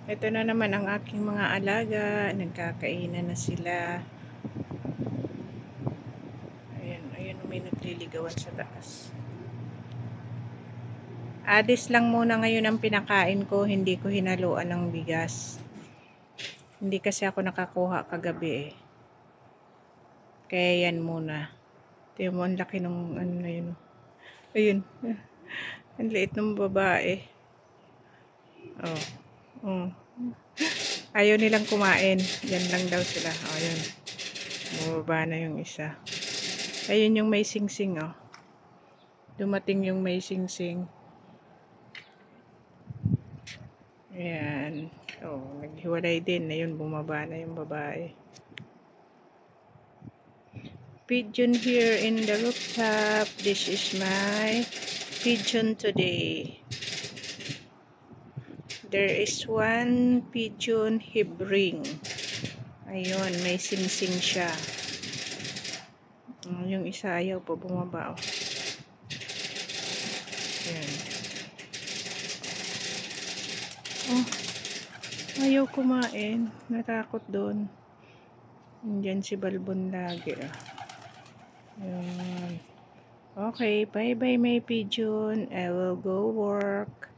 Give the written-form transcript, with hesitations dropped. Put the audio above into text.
Ito na naman ang aking mga alaga. Nagkakainan na sila. Ayan, ayan, may nagliligawan sa taas. Adis lang muna ngayon ang pinakain ko. Hindi ko hinaluan ng bigas. Hindi kasi ako nakakuha kagabi eh. Kaya yan muna. Ito mo, ang laki ng ano na yun. Ayun. Ang liit ng babae. Oh. Oh. Ayaw nilang kumain. Yan lang daw sila. Oh, yun. Bumaba na yung isa. Ayun yung may sing-sing, oh. Dumating yung may sing-sing. Ayan. Oh, naghiwalay din. Ayun, bumaba na yung babae. Pigeon here in the rooftop. This is my pigeon today. There is one pigeon hibring. Ayun, may sing-sing siya. Yung isa ayaw pa bumaba. Oh. Ayan. Oh, ayaw kumain. Natakot doon. Diyan si Balbon lagi. Oh. Ayan. Okay, bye-bye my pigeon. I will go work.